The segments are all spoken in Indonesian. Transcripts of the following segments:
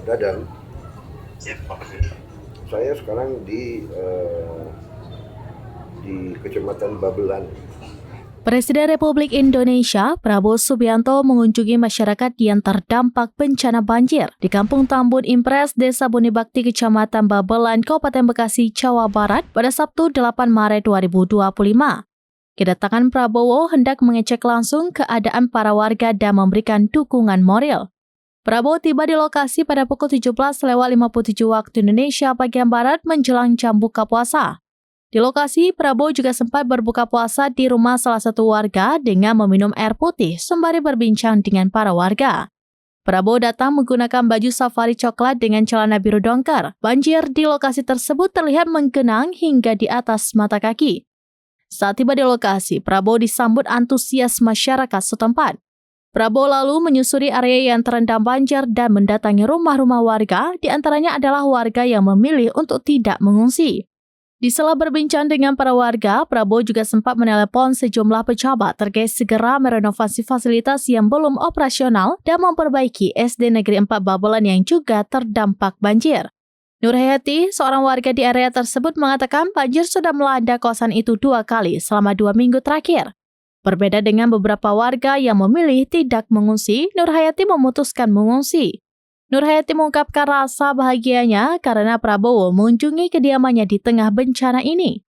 Dadang. Ya, makasih. Saya sekarang di Kecamatan Babelan. Presiden Republik Indonesia Prabowo Subianto mengunjungi masyarakat yang terdampak bencana banjir di Kampung Tambun Impres, Desa Buni Bakti, Kecamatan Babelan, Kabupaten Bekasi, Jawa Barat pada Sabtu 8 Maret 2025. Kedatangan Prabowo hendak mengecek langsung keadaan para warga dan memberikan dukungan moral. Prabowo tiba di lokasi pada pukul 17.57 waktu Indonesia bagian Barat menjelang jam buka puasa. Di lokasi, Prabowo juga sempat berbuka puasa di rumah salah satu warga dengan meminum air putih sembari berbincang dengan para warga. Prabowo datang menggunakan baju safari coklat dengan celana biru dongker. Banjir di lokasi tersebut terlihat menggenang hingga di atas mata kaki. Saat tiba di lokasi, Prabowo disambut antusias masyarakat setempat. Prabowo lalu menyusuri area yang terendam banjir dan mendatangi rumah-rumah warga, di antaranya adalah warga yang memilih untuk tidak mengungsi. Di sela berbincang dengan para warga, Prabowo juga sempat menelepon sejumlah pejabat terkait segera merenovasi fasilitas yang belum operasional dan memperbaiki SD Negeri 4 Babelan yang juga terdampak banjir. Nur Hayati, seorang warga di area tersebut, mengatakan banjir sudah melanda kawasan itu 2 kali selama 2 minggu terakhir. Berbeda dengan beberapa warga yang memilih tidak mengungsi, Nur Hayati memutuskan mengungsi. Nur Hayati mengungkapkan rasa bahagianya karena Prabowo mengunjungi kediamannya di tengah bencana ini.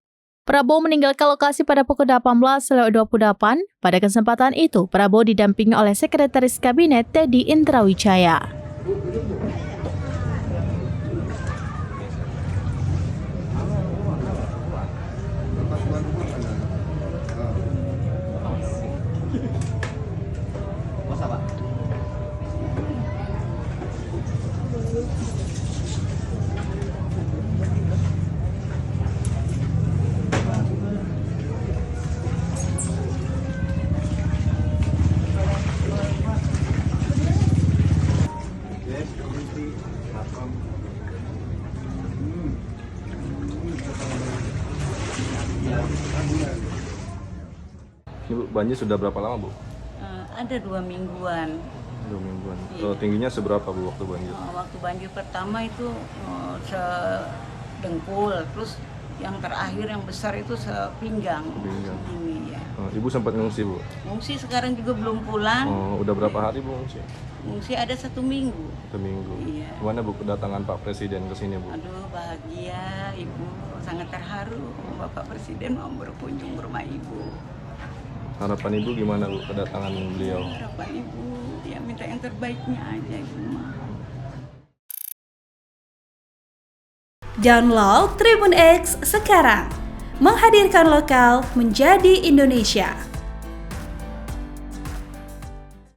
Prabowo meninggalkan lokasi pada pukul 18.28. Pada kesempatan itu, Prabowo didampingi oleh Sekretaris Kabinet Teddy Indrawijaya. Ini Bu, banjir sudah berapa lama Bu? Ada 2 mingguan. 2 mingguan. Iya. Tingginya seberapa Bu waktu banjir? Waktu banjir pertama itu sedengkul, terus yang terakhir yang besar itu sepinggang. Sepinggang. Ini ya. Ibu sempat ngungsi Bu? Ngungsi sekarang juga belum pulang. Udah berapa hari Bu ngungsi? Ngungsi ada 1 minggu. 1 minggu. Iya. Gimana Bu kedatangan Pak Presiden ke sini Bu? Aduh, bahagia, Ibu sangat terharu. Bapak Presiden mau berkunjung ke rumah Ibu. Harapan Ibu gimana Bu kedatangan beliau? Harapan Ibu, ya minta yang terbaiknya aja Ibu mah. Download Tribun X sekarang, menghadirkan lokal menjadi Indonesia.